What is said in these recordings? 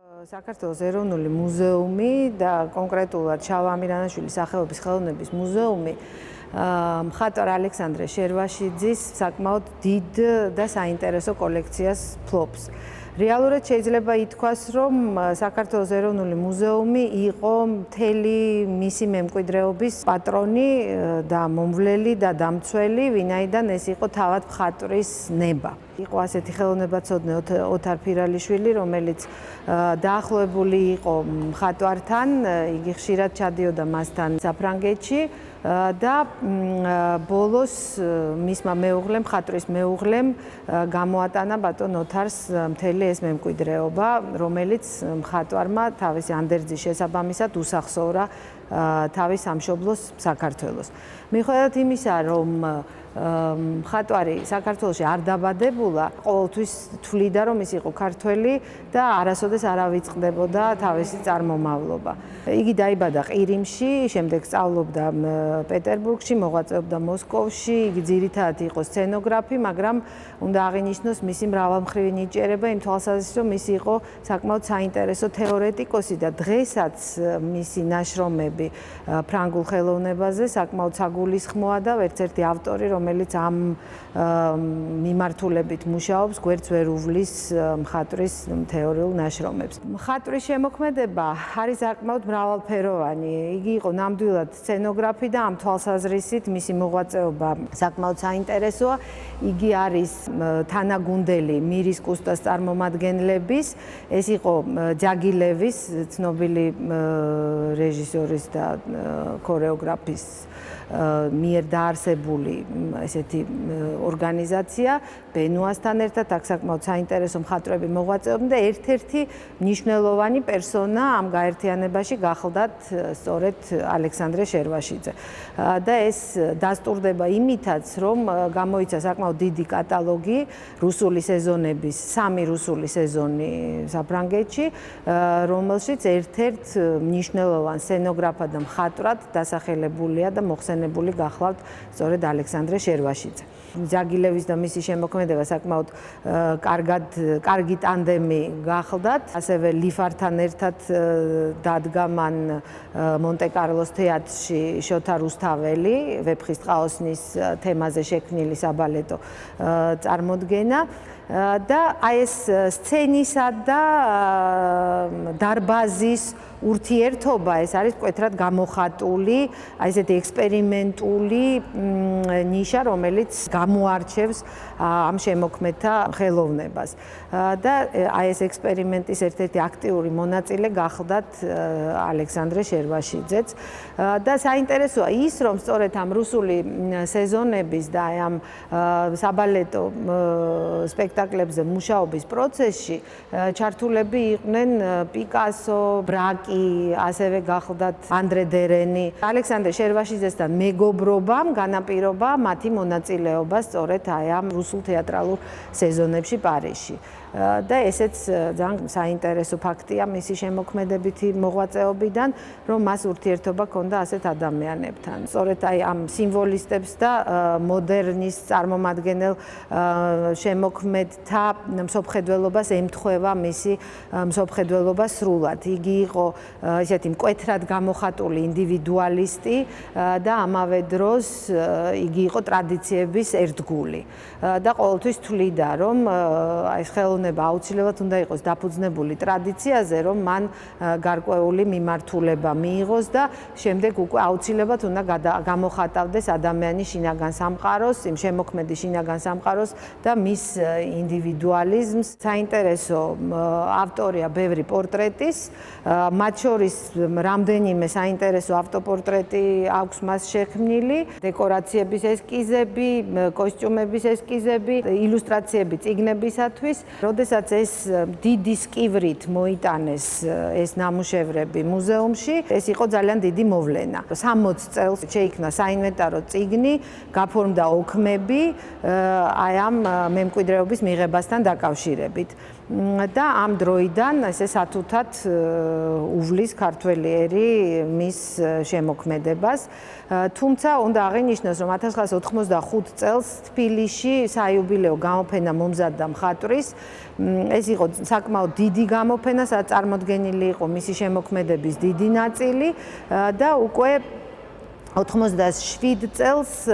საქართველოს ეროვნული მუზეუმი და კონკრეტულად შავა ამირანაშვილის სახელობის ხელოვნების მუზეუმი მხატვარ ალექსანდრე შერვაშიძის საკმაოდ დიდ და საინტერესო კოლექციას ფლობს. რეალურად შეიძლება ითქვას, რომ საქართველოს ეროვნული მუზეუმი იყო მთელი მისი მემკვიდრეობის პატრონი და მომვლელი და დამცველი, ვინაიდან ეს იყო თავად მხატვრის ნება. იყო ასეთი ხელოვნებაცოდნე ოთარ ფირალიშვილი, რომელიც დაახლოებული იყო მხატვართან, იგი ხშირად ჩადიოდა მასთან საფრანგეთში და ბოლოს მისმა მეუღლემ, მხატვრის მეუღლემ გამოატანა ბატონ ოთარს მთელი ეს მემკვიდრეობა, რომელიც მხატვარმა თავისი ანდერძის შესაბამისად უსახსოვრა თავის სამშობლოს საქართველოს. მიუხედავად იმისა, რომ მხატვარი საქართველოში არ დაბადებულა, ყოველთვის თვლიდა, რომ ის იყო ქართველი და არასოდეს არ ავიწყდებოდა თავისი წარმომავლობა. იგი დაიბადა ყირიმში, შემდეგ სწავლობდა პეტერბურგში, მოღვაწეობდა მოსკოვში, იგი ძირითადად იყო სცენოგრაფი, მაგრამ უნდა აღინიშნოს მისი მრავალმხრივი ნიჭიერება იმ თვალსაზრისით, რომ ის იყო საკმაოდ საინტერესო თეორეტიკოსი და დღესაც მისი ნაშრომები ფრანგულ ხელოვნებაზე საკმაოდ საგულისხმოა და ერთ-ერთი ავტორი, რომელიც ამ მიმართულებით მუშაობს, გვერდს ვერ უვლის მხატვრის თეორიულ ნაშრომებს. მხატვრის შემოქმედება არის საკმაოდ მრავალფეროვანი. იგი იყო ნამდვილად სცენოგრაფი და ამ თვალსაზრისით მისი მოღვაწეობა საკმაოდ საინტერესოა. იგი არის თანაგუნდელი მირის კუსტას წარმომადგენლების, ეს იყო ჯაგილევის, ცნობილი რეჟისორის და ქორეოგრაფის მიერ დაარსებული ესეთი ორგანიზაცია ბენუასთან ერთად აქ საკმაოდ საინტერესო მხატვრები მოღვაწეობდნენ და ერთ-ერთი მნიშვნელოვანი პერსონა ამ გაერთიანებაში გახლდათ სწორედ ალექსანდრე შერვაშიძე. და ეს დასტურდება იმითაც, რომ გამოიცა საკმაოდ დიდი კატალოგი რუსული სეზონების, 3 რუსული სეზონი საფრანგეთში, რომელშიც ერთ-ერთ მნიშვნელოვან სცენოგრაფად და მხატვრად დასახელებულია და მოხსენებული გახლავთ სწორედ ალექსანდრე შერვაშიძე. ჯაგილევის და მისი შემოქმედება საკმაოდ კარგი ტანდემი გახლდათ. ასევე ლიფართან ერთად დადგა მან მონტე-კარლოს თეატრში შოთა რუსთაველი, ვეფხისტყაოსნის თემაზე შექმნილი საბალეტო წარმოდგენა. და აი ეს სცენისა და დარბაზის ურთიერთობა, ეს არის მკვეთრად გამოხატული, აი ესეთი ექსპერიმენტული ნიშა, რომელიც გამოარჩევს ამ შემოქმედთა ხელოვნებას. და აი ეს ექსპერიმენტის ერთ-ერთი აქტიური მონაწილე გახლდათ ალექსანდრე შერვაშიძეც. და საინტერესოა ის, რომ სწორედ ამ რუსული სეზონების და ამ საბალეტო სპექტაკლებზე მუშაობის პროცესში ჩართულები იყვნენ პიკასო, ბრაკი, ასევე გახლდათ ანდრე დერენი. ალექსანდრე შერვაშიძესთან მეგობრობამ განაპირობა მათი მონაწილეობა სწორედ აი ამ რუსულ თეატრალურ სეზონებში პარიზში. და ესეც ძალიან საინტერესო ფაქტია მისი შემოქმედებითი მოღვაწეობიდან, რომ მას ურთიერთობა ჰქონდა ასეთ ადამიანებთან. სწორედ აი ამ სიმბოლისტებს და მოდერნის წარმომადგენელ შემოქმედთა მსოფლმხედველობას ემთხვევა მისი მსოფლმხედველობა სრულად. იგი იყო ესეთი მკვეთრად გამოხატული ინდივიდუალისტი და ამავე დროს იგი იყო ტრადიციების ერთგული. და ყოველთვის თვლიდა, რომ აი ეს ხელოვნება აუცილებლად უნდა იყოს დაფუძნებული ტრადიციაზე, რომ მან გარკვეული მიმართულება მიიღოს და შემდეგ უკვე აუცილებლად უნდა გამოხატავდეს ადამიანის შინაგან სამყაროს, იმ შემოქმედის შინაგან სამყაროს და მის ინდივიდუალიზმს. საინტერესო ავტორია ბევრი პორტრეტის, მათ შორის რამდენიმე საინტერესო ავტოპორტრეტი აქვს მას შექმნილი, დეკორაციების ესკიზები, კოსტიუმების ესკიზები, illustrაციები წიგნებისათვის. როდესაც ეს დიდი სკივრით მოიტანეს ეს ნამუშევრები მუზეუმში, ეს იყო ძალიან დიდი მოვლენა. 60 წელს შეიქმნა საინვენტარო წიგნი, გაფორმდა ოქმები აი ამ მემკვიდრეობის მიღებასთან დაკავშირებით. და ამ დროიდან ესე სათუთად უვლის ქართველი ერი მის შემოქმედებას. თუმცა უნდა აღინიშნოს, რომ 1985 წელს თბილისში საიუბილეო გამოფენა მომზადდა მხატვრის. ეს იყო საკმაოდ დიდი გამოფენა, სადაც წარმოდგენილი იყო მისი შემოქმედების დიდი ნაწილი და უკვე 97 წელს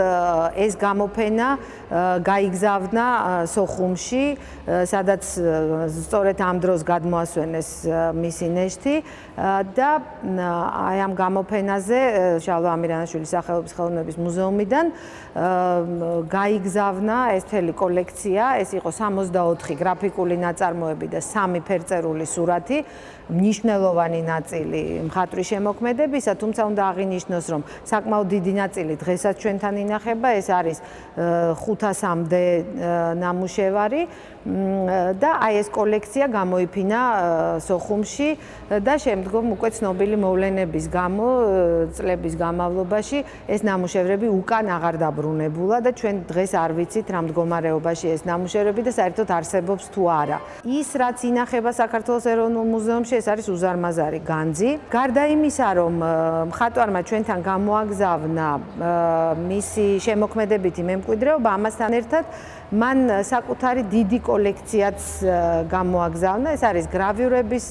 ეს გამოფენა გაიგზავნა სოხუმში, სადაც სწორედ ამ დროს გადმოასვენეს მისი ნეშთი და აი ამ გამოფენაზე შალვა ამირანაშვილის სახელობის ხელოვნების მუზეუმიდან გაიგზავნა ეს მთელი კოლექცია, ეს იყო 64 გრაფიკული ნაწარმოები და 3 ფერწერული სურათი, მნიშვნელოვანი ნაწილი მხატვრის შემოქმედებისა, თუმცა უნდა აღინიშნოს, რომ საკმაოდ დიდი ნაწილი დღესაც ჩვენთან ინახება, ეს არის 500-მდე ნამუშევარი და აი ეს კოლექცია გამოიფინა სოხუმში და შემდგომ უკვე ცნობილი მოვლენების გამო წლების განმავლობაში ეს ნამუშევრები უკან აღარ დაბრუნებულა და ჩვენ დღეს არ ვიცით რა მდგომარეობაში ეს ნამუშევრები და საერთოდ არსებობს თუ არა. ის რაც ინახება საქართველოს ეროვნულ მუზეუმში ეს არის უზარმაზარი განძი. გარდა იმისა, რომ მხატვარმა ჩვენთან გამოაგზავნა მისი შემოქმედებითი მემკვიდრეობა, ამასთან ერთად მან საკუთარი დიდი კოლექციაც გამოაგზავნა. ეს არის გრავიურების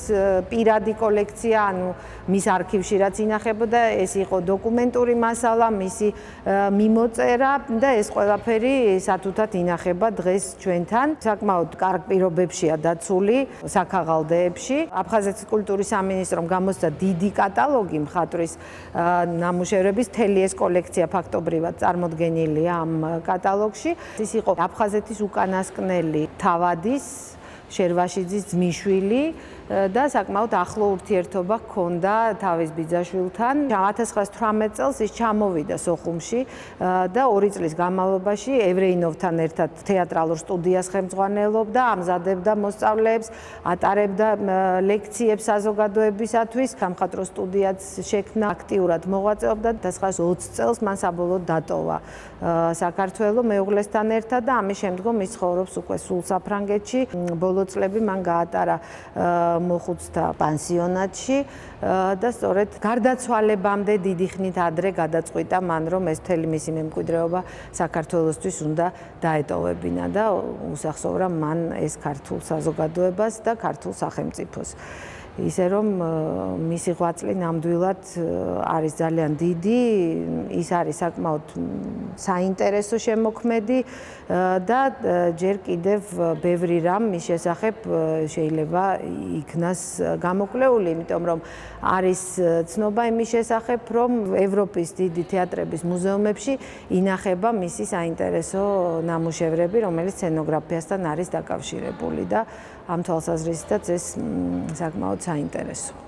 პირადი კოლექცია, ანუ მის არქივში რაც ინახებოდა, ეს იყო დოკუმენტური მასალა, მისი მიმოწერა და ეს ყველაფერი სათუთად ინახება დღეს ჩვენთან. საკმაოდ კარგ პირობებშია დაცული საქაღალდეებში. აფხაზეთის კულტურის სამინისტრომ გამოსცა დიდი კატალოგი მხატვრის ნამუშევრების, მთელი ეს კოლექცია ფაქტობრივად წარმოდგენილია ამ კატალოგში. ის იყო აფხაზეთის უკანასკნელი თავადის შერვაშიძის ძმისშვილი და საკმაოდ ახლო ურთიერთობა ჰქონდა თავის ბიძაშვილთან. 1918 წელს ის ჩამოვიდა სოხუმში და 2 წლის განმავლობაში ევრეინოვთან ერთად თეატრალურ სტუდიას ხელმძღვანელობდა, ამზადებდა მოსწავლეებს, ატარებდა ლექციებს საზოგადოებისათვის, სამხატვრო სტუდიაც შექმნა, აქტიურად მოღვაწეობდა. 1920 წელს მან საბოლოოდ დატოვა საქართველო მეუღლესთან ერთად და ამის შემდგომ ის ცხოვრობს უკვე სულ საფრანგეთში. ბოლო წლები მან გაატარა მოხუცთა პანსიონატში და სწორედ გარდაცვალებამდე დიდი ხნით ადრე გადაწყვიტა მან, რომ ეს მთელი მისი მემკვიდრეობა საქართველოსთვის უნდა დაეტოვებინა და უსახსოვრა მან ეს ქართულ საზოგადოებას და ქართულ სახელმწიფოს. ისე რომ მისი ღვაწლი ნამდვილად არის ძალიან დიდი, ის არის საკმაოდ საინტერესო შემოქმედი და ჯერ კიდევ ბევრი რამ მის შესახებ შეიძლება იქნას გამოკვლეული, იმიტომ რომ არის ცნობა იმის შესახებ, რომ ევროპის დიდი თეატრების მუზეუმებში ინახება მისი საინტერესო ნამუშევრები, რომელიც სცენოგრაფიასთან არის დაკავშირებული და ამ თვალსაზრისითაც ეს საკმაოდ საინტერესო.